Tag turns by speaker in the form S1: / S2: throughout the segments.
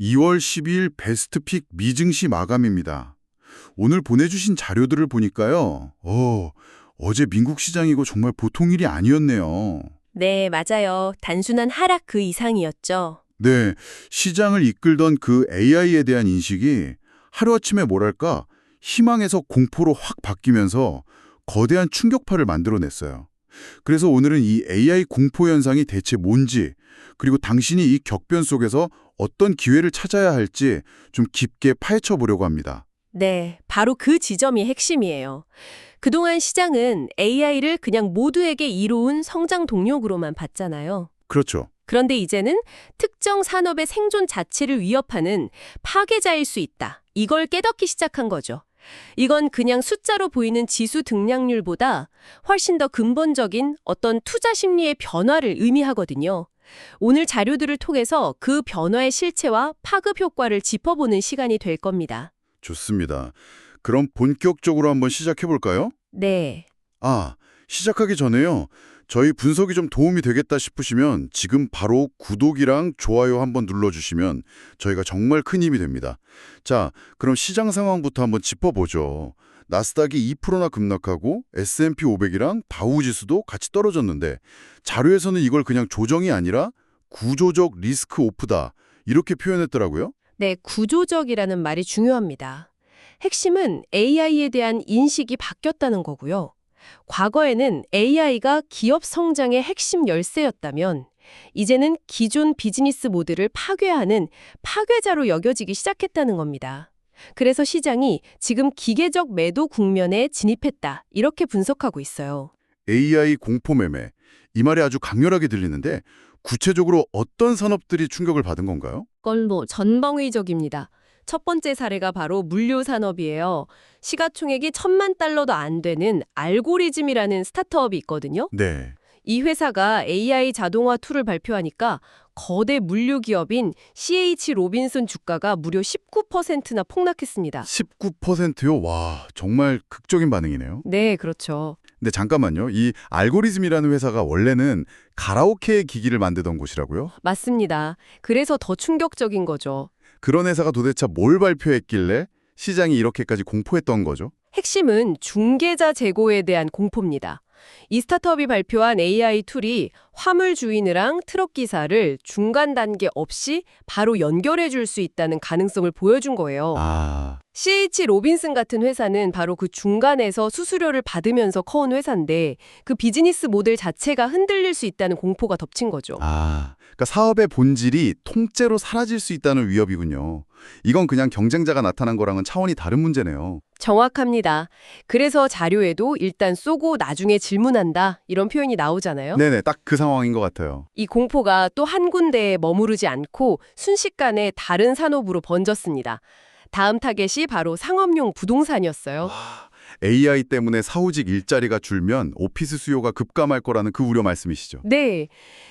S1: 2월 12일 베스트픽 미증시 마감입니다. 오늘 보내주신 자료들을 보니까요. 어제 미국 시장이고 정말 보통 일이 아니었네요.
S2: 네, 맞아요. 단순한 하락 그 이상이었죠.
S1: 네, 시장을 이끌던 그 AI에 대한 인식이 하루아침에 뭐랄까 희망에서 공포로 확 바뀌면서 거대한 충격파를 만들어냈어요. 그래서 오늘은 이 AI 공포 현상이 대체 뭔지, 그리고 당신이 이 격변 속에서 어떤 기회를 찾아야 할지 좀 깊게 파헤쳐 보려고 합니다.
S2: 네, 바로 그 지점이 핵심이에요. 그동안 시장은 AI를 그냥 모두에게 이로운 성장 동력으로만 봤잖아요.
S1: 그렇죠.
S2: 그런데 이제는 특정 산업의 생존 자체를 위협하는 파괴자일 수 있다. 이걸 깨닫기 시작한 거죠. 이건 그냥 숫자로 보이는 지수 등락률보다 훨씬 더 근본적인 어떤 투자 심리의 변화를 의미하거든요. 오늘 자료들을 통해서 그 변화의 실체와 파급 효과를 짚어보는 시간이 될 겁니다.
S1: 좋습니다. 그럼 본격적으로 한번 시작해 볼까요?
S2: 네.
S1: 시작하기 전에요. 저희 분석이 좀 도움이 되겠다 싶으시면 지금 바로 구독이랑 좋아요 한번 눌러주시면 저희가 정말 큰 힘이 됩니다. 자, 그럼 시장 상황부터 한번 짚어보죠. 나스닥이 2%나 급락하고 S&P 500이랑 다우지수도 같이 떨어졌는데 자료에서는 이걸 그냥 조정이 아니라 구조적 리스크 오프다 이렇게 표현했더라고요.
S2: 네, 구조적이라는 말이 중요합니다. 핵심은 AI에 대한 인식이 바뀌었다는 거고요. 과거에는 AI가 기업 성장의 핵심 열쇠였다면 이제는 기존 비즈니스 모델을 파괴하는 파괴자로 여겨지기 시작했다는 겁니다. 그래서 시장이 지금 기계적 매도 국면에 진입했다. 이렇게 분석하고 있어요.
S1: AI 공포 매매. 이 말이 아주 강렬하게 들리는데 구체적으로 어떤 산업들이 충격을 받은 건가요?
S2: 그건 전방위적입니다. 첫 번째 사례가 바로 물류 산업이에요. 시가총액이 1,000만 달러도 안 되는 알고리즘이라는 스타트업이 있거든요.
S1: 네.
S2: 이 회사가 AI 자동화 툴을 발표하니까 거대 물류 기업인 CH 로빈슨 주가가 무려 19%나 폭락했습니다.
S1: 19%요? 와, 정말 극적인 반응이네요.
S2: 네, 그렇죠.
S1: 근데 잠깐만요. 이 알고리즘이라는 회사가 원래는 가라오케 기기를 만들던 곳이라고요?
S2: 맞습니다. 그래서 더 충격적인 거죠.
S1: 그런 회사가 도대체 뭘 발표했길래 시장이 이렇게까지 공포했던 거죠?
S2: 핵심은 중개자 재고에 대한 공포입니다. 이 스타트업이 발표한 AI 툴이 화물 주인이랑 트럭 기사를 중간 단계 없이 바로 연결해 줄 수 있다는 가능성을 보여준 거예요. CH 로빈슨 같은 회사는 바로 그 중간에서 수수료를 받으면서 커온 회사인데 그 비즈니스 모델 자체가 흔들릴 수 있다는 공포가 덮친 거죠.
S1: 그러니까 사업의 본질이 통째로 사라질 수 있다는 위협이군요. 이건 그냥 경쟁자가 나타난 거랑은 차원이 다른 문제네요.
S2: 정확합니다. 그래서 자료에도 일단 쏘고 나중에 질문한다 이런 표현이 나오잖아요.
S1: 네네, 딱 그 상황인 것 같아요.
S2: 이 공포가 또 한 군데에 머무르지 않고 순식간에 다른 산업으로 번졌습니다. 다음 타겟이 바로 상업용 부동산이었어요.
S1: AI 때문에 사후직 일자리가 줄면 오피스 수요가 급감할 거라는 그 우려 말씀이시죠?
S2: 네,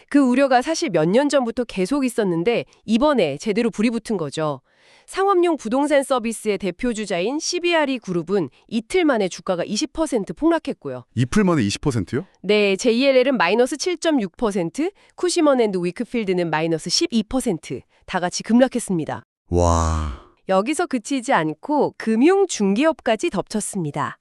S2: 그 우려가 사실 몇 년 전부터 계속 있었는데 이번에 제대로 불이 붙은 거죠. 상업용 부동산 서비스의 대표주자인 CBRE 그룹은 이틀 만에 주가가 20% 폭락했고요.
S1: 이틀 만에 20%요?
S2: 네, JLL은 마이너스 7.6%, 쿠시먼 앤드 위크필드는 마이너스 12%, 다 같이 급락했습니다.
S1: 와...
S2: 여기서 그치지 않고 금융 중개업까지 덮쳤습니다.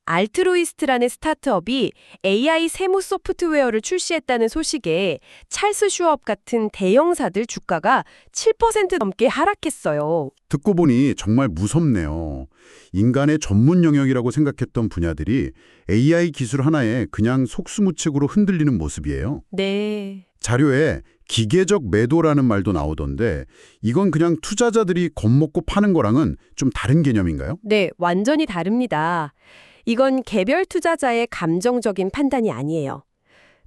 S2: 알트루이스트라는 스타트업이 AI 세무 소프트웨어를 출시했다는 소식에 찰스 슈업 같은 대형사들 주가가 7% 넘게 하락했어요.
S1: 듣고 보니 정말 무섭네요. 인간의 전문 영역이라고 생각했던 분야들이 AI 기술 하나에 그냥 속수무책으로 흔들리는 모습이에요.
S2: 네.
S1: 자료에 기계적 매도라는 말도 나오던데 이건 그냥 투자자들이 겁먹고 파는 거랑은 좀 다른 개념인가요?
S2: 네, 완전히 다릅니다. 이건 개별 투자자의 감정적인 판단이 아니에요.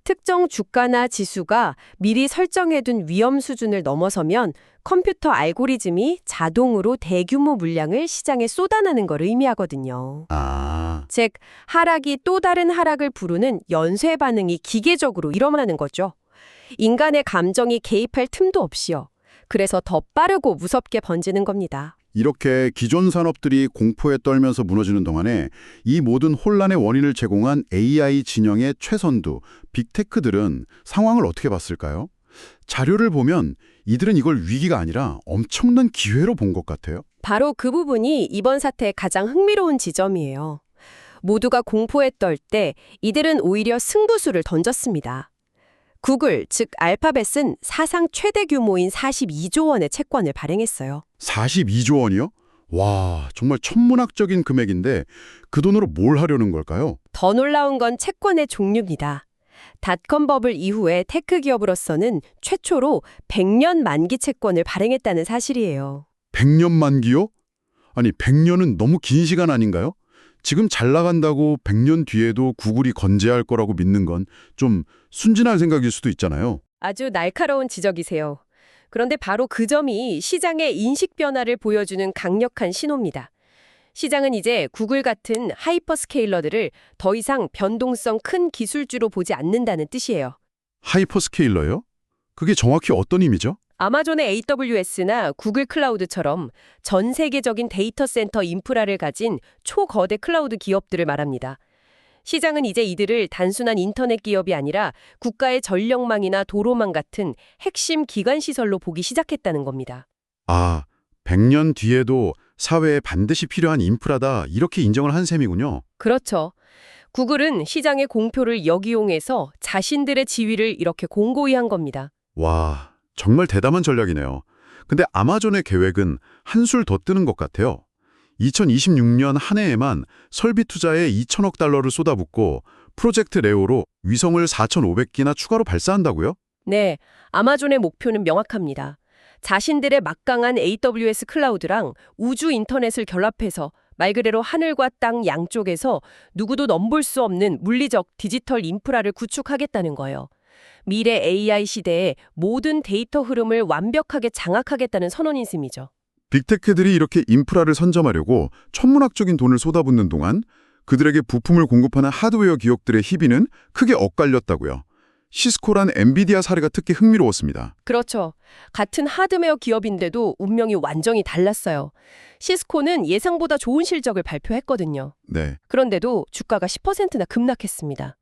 S2: 특정 주가나 지수가 미리 설정해둔 위험 수준을 넘어서면 컴퓨터 알고리즘이 자동으로 대규모 물량을 시장에 쏟아내는 걸 의미하거든요. 즉, 하락이 또 다른 하락을 부르는 연쇄 반응이 기계적으로 일어나는 거죠. 인간의 감정이 개입할 틈도 없이요. 그래서 더 빠르고 무섭게 번지는 겁니다.
S1: 이렇게 기존 산업들이 공포에 떨면서 무너지는 동안에 이 모든 혼란의 원인을 제공한 AI 진영의 최선두, 빅테크들은 상황을 어떻게 봤을까요? 자료를 보면 이들은 이걸 위기가 아니라 엄청난 기회로 본 것 같아요.
S2: 바로 그 부분이 이번 사태의 가장 흥미로운 지점이에요. 모두가 공포에 떨 때 이들은 오히려 승부수를 던졌습니다. 구글, 즉 알파벳은 사상 최대 규모인 42조 원의 채권을 발행했어요.
S1: 42조 원이요? 와, 정말 천문학적인 금액인데 그 돈으로 뭘 하려는 걸까요?
S2: 더 놀라운 건 채권의 종류입니다. 닷컴 버블 이후에 테크 기업으로서는 최초로 100년 만기 채권을 발행했다는 사실이에요.
S1: 100년 만기요? 아니, 100년은 너무 긴 시간 아닌가요? 지금 잘 나간다고 100년 뒤에도 구글이 건재할 거라고 믿는 건 좀 순진한 생각일 수도 있잖아요.
S2: 아주 날카로운 지적이세요. 그런데 바로 그 점이 시장의 인식 변화를 보여주는 강력한 신호입니다. 시장은 이제 구글 같은 하이퍼스케일러들을 더 이상 변동성 큰 기술주로 보지 않는다는 뜻이에요.
S1: 하이퍼스케일러요? 그게 정확히 어떤 의미죠?
S2: 아마존의 AWS나 구글 클라우드처럼 전 세계적인 데이터 센터 인프라를 가진 초거대 클라우드 기업들을 말합니다. 시장은 이제 이들을 단순한 인터넷 기업이 아니라 국가의 전력망이나 도로망 같은 핵심 기관 시설로 보기 시작했다는 겁니다.
S1: 아, 100년 뒤에도 사회에 반드시 필요한 인프라다 이렇게 인정을 한 셈이군요.
S2: 그렇죠. 구글은 시장의 공표를 역이용해서 자신들의 지위를 이렇게 공고히 한 겁니다.
S1: 와, 정말 대담한 전략이네요. 근데 아마존의 계획은 한술 더 뜨는 것 같아요. 2026년 한 해에만 설비 투자에 2천억 달러를 쏟아붓고 프로젝트 레오로 위성을 4,500기나 추가로 발사한다고요?
S2: 네, 아마존의 목표는 명확합니다. 자신들의 막강한 AWS 클라우드랑 우주 인터넷을 결합해서 말 그대로 하늘과 땅 양쪽에서 누구도 넘볼 수 없는 물리적 디지털 인프라를 구축하겠다는 거예요. 미래 AI 시대에 모든 데이터 흐름을 완벽하게 장악하겠다는 선언인 셈이죠.
S1: 빅테크들이 이렇게 인프라를 선점하려고 천문학적인 돈을 쏟아붓는 동안 그들에게 부품을 공급하는 하드웨어 기업들의 희비는 크게 엇갈렸다고요. 시스코란 엔비디아 사례가 특히 흥미로웠습니다.
S2: 그렇죠. 같은 하드웨어 기업인데도 운명이 완전히 달랐어요. 시스코는 예상보다 좋은 실적을 발표했거든요.
S1: 네.
S2: 그런데도 주가가 10%나 급락했습니다.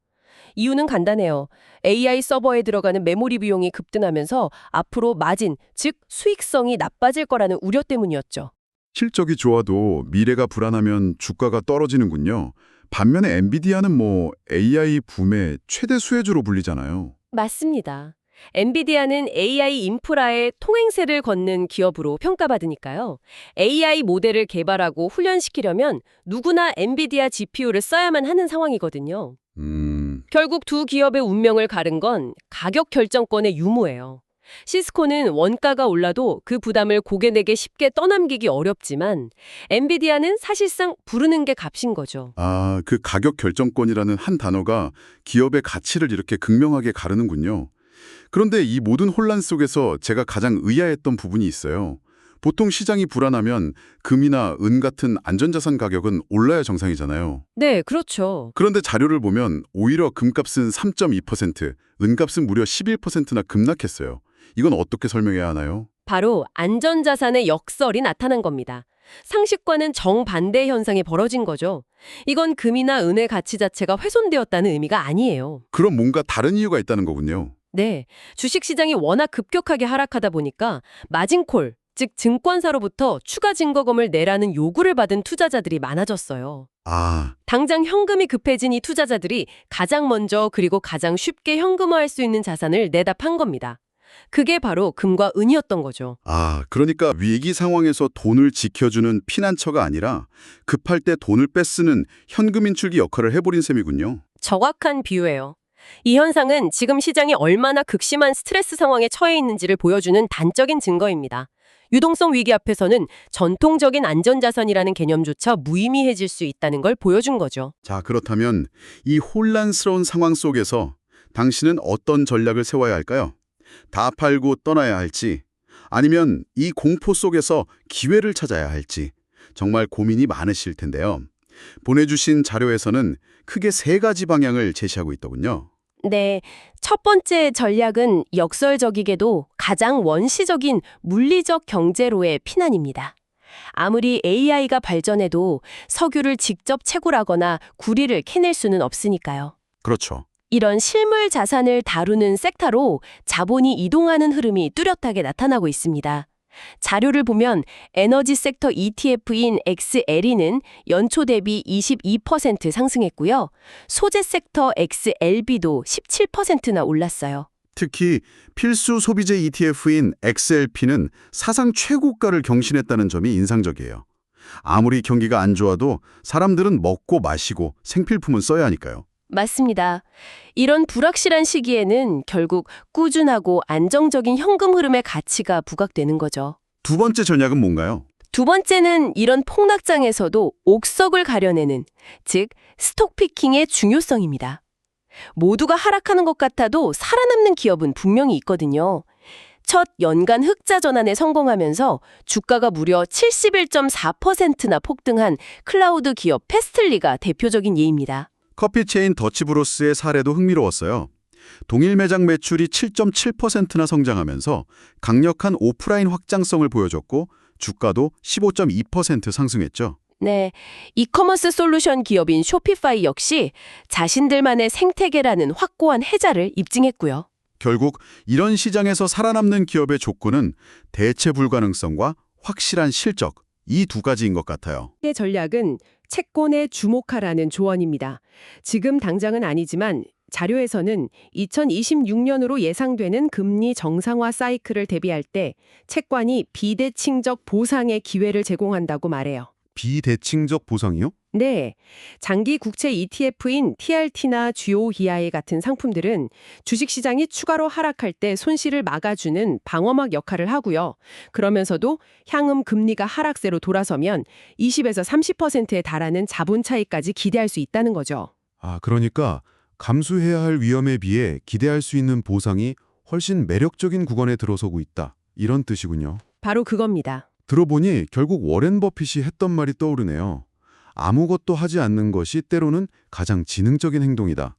S2: 이유는 간단해요. AI 서버에 들어가는 메모리 비용이 급등하면서 앞으로 마진, 즉 수익성이 나빠질 거라는 우려 때문이었죠.
S1: 실적이 좋아도 미래가 불안하면 주가가 떨어지는군요. 반면에 엔비디아는 AI 붐의 최대 수혜주로 불리잖아요.
S2: 맞습니다. 엔비디아는 AI 인프라의 통행세를 걷는 기업으로 평가받으니까요. AI 모델을 개발하고 훈련시키려면 누구나 엔비디아 GPU를 써야만 하는 상황이거든요. 결국 두 기업의 운명을 가른 건 가격 결정권의 유무예요. 시스코는 원가가 올라도 그 부담을 고객에게 쉽게 떠넘기기 어렵지만 엔비디아는 사실상 부르는 게 값인 거죠.
S1: 아, 그 가격 결정권이라는 한 단어가 기업의 가치를 이렇게 극명하게 가르는군요. 그런데 이 모든 혼란 속에서 제가 가장 의아했던 부분이 있어요. 보통 시장이 불안하면 금이나 은 같은 안전자산 가격은 올라야 정상이잖아요.
S2: 네, 그렇죠.
S1: 그런데 자료를 보면 오히려 금값은 3.2%, 은값은 무려 11%나 급락했어요. 이건 어떻게 설명해야 하나요?
S2: 바로 안전자산의 역설이 나타난 겁니다. 상식과는 정반대 현상이 벌어진 거죠. 이건 금이나 은의 가치 자체가 훼손되었다는 의미가 아니에요.
S1: 그럼 뭔가 다른 이유가 있다는 거군요.
S2: 네, 주식시장이 워낙 급격하게 하락하다 보니까 마진콜, 즉 증권사로부터 추가 증거금을 내라는 요구를 받은 투자자들이 많아졌어요.
S1: 아,
S2: 당장 현금이 급해진 이 투자자들이 가장 먼저 그리고 가장 쉽게 현금화할 수 있는 자산을 내다 판 겁니다. 그게 바로 금과 은이었던 거죠.
S1: 그러니까 위기 상황에서 돈을 지켜주는 피난처가 아니라 급할 때 돈을 뺏쓰는 현금 인출기 역할을 해버린 셈이군요.
S2: 정확한 비유예요. 이 현상은 지금 시장이 얼마나 극심한 스트레스 상황에 처해 있는지를 보여주는 단적인 증거입니다. 유동성 위기 앞에서는 전통적인 안전자산이라는 개념조차 무의미해질 수 있다는 걸 보여준 거죠.
S1: 자, 그렇다면 이 혼란스러운 상황 속에서 당신은 어떤 전략을 세워야 할까요? 다 팔고 떠나야 할지, 아니면 이 공포 속에서 기회를 찾아야 할지 정말 고민이 많으실 텐데요. 보내주신 자료에서는 크게 3가지 방향을 제시하고 있더군요.
S2: 네, 첫 번째 전략은 역설적이게도 가장 원시적인 물리적 경제로의 피난입니다. 아무리 AI가 발전해도 석유를 직접 채굴하거나 구리를 캐낼 수는 없으니까요.
S1: 그렇죠.
S2: 이런 실물 자산을 다루는 섹터로 자본이 이동하는 흐름이 뚜렷하게 나타나고 있습니다. 자료를 보면 에너지 섹터 ETF인 XLE는 연초 대비 22% 상승했고요. 소재 섹터 XLB도 17%나 올랐어요.
S1: 특히 필수 소비재 ETF인 XLP는 사상 최고가를 경신했다는 점이 인상적이에요. 아무리 경기가 안 좋아도 사람들은 먹고 마시고 생필품은 써야 하니까요.
S2: 맞습니다. 이런 불확실한 시기에는 결국 꾸준하고 안정적인 현금 흐름의 가치가 부각되는 거죠.
S1: 두 번째 전략은 뭔가요?
S2: 두 번째는 이런 폭락장에서도 옥석을 가려내는, 즉 스톡피킹의 중요성입니다. 모두가 하락하는 것 같아도 살아남는 기업은 분명히 있거든요. 첫 연간 흑자 전환에 성공하면서 주가가 무려 71.4%나 폭등한 클라우드 기업 패스틀리가 대표적인 예입니다.
S1: 커피 체인 더치브로스의 사례도 흥미로웠어요. 동일 매장 매출이 7.7%나 성장하면서 강력한 오프라인 확장성을 보여줬고 주가도 15.2% 상승했죠.
S2: 네, 이커머스 솔루션 기업인 쇼피파이 역시 자신들만의 생태계라는 확고한 해자를 입증했고요.
S1: 결국 이런 시장에서 살아남는 기업의 조건은 대체 불가능성과 확실한 실적, 이 두 가지인 것 같아요.
S2: 의 전략은 채권에 주목하라는 조언입니다. 지금 당장은 아니지만 자료에서는 2026년으로 예상되는 금리 정상화 사이클을 대비할 때 채권이 비대칭적 보상의 기회를 제공한다고 말해요.
S1: 비대칭적 보상이요?
S2: 네, 장기 국채 ETF인 TRT나 GOEI 같은 상품들은 주식시장이 추가로 하락할 때 손실을 막아주는 방어막 역할을 하고요. 그러면서도 향후 금리가 하락세로 돌아서면 20에서 30%에 달하는 자본 차익까지 기대할 수 있다는 거죠.
S3: 아, 그러니까 감수해야 할 위험에 비해 기대할 수 있는 보상이 훨씬 매력적인 구간에 들어서고 있다. 이런 뜻이군요.
S2: 바로 그겁니다.
S3: 들어보니 결국 워렌 버핏이 했던 말이 떠오르네요. 아무것도 하지 않는 것이 때로는 가장 지능적인 행동이다.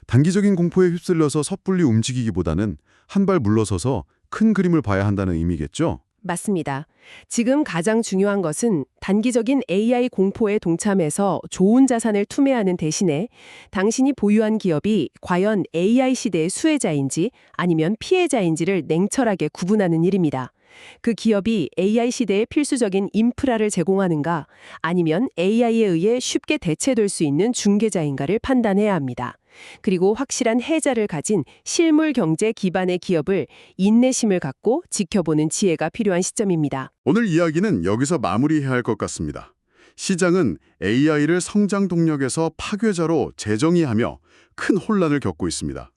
S3: 단기적인 공포에 휩쓸려서 섣불리 움직이기보다는 한 발 물러서서 큰 그림을 봐야 한다는 의미겠죠?
S2: 맞습니다. 지금 가장 중요한 것은 단기적인 AI 공포에 동참해서 좋은 자산을 투매하는 대신에 당신이 보유한 기업이 과연 AI 시대의 수혜자인지 아니면 피해자인지를 냉철하게 구분하는 일입니다. 그 기업이 AI 시대에 필수적인 인프라를 제공하는가 아니면 AI에 의해 쉽게 대체될 수 있는 중개자인가를 판단해야 합니다. 그리고 확실한 해자를 가진 실물 경제 기반의 기업을 인내심을 갖고 지켜보는 지혜가 필요한 시점입니다.
S1: 오늘 이야기는 여기서 마무리해야 할 것 같습니다. 시장은 AI를 성장 동력에서 파괴자로 재정의하며 큰 혼란을 겪고 있습니다.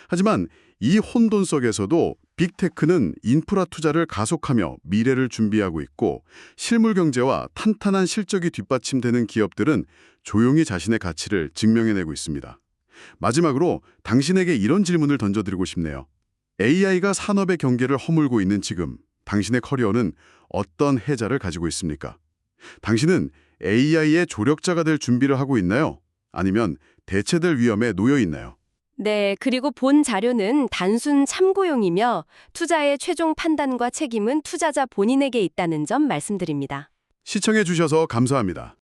S1: 하지만 이 혼돈 속에서도 빅테크는 인프라 투자를 가속하며 미래를 준비하고 있고 실물 경제와 탄탄한 실적이 뒷받침되는 기업들은 조용히 자신의 가치를 증명해내고 있습니다. 마지막으로 당신에게 이런 질문을 던져드리고 싶네요. AI가 산업의 경계를 허물고 있는 지금 당신의 커리어는 어떤 해자를 가지고 있습니까? 당신은 AI의 조력자가 될 준비를 하고 있나요? 아니면 대체될 위험에 놓여 있나요?
S2: 네, 그리고 본 자료는 단순 참고용이며 투자의 최종 판단과 책임은 투자자 본인에게 있다는 점 말씀드립니다.
S1: 시청해 주셔서 감사합니다.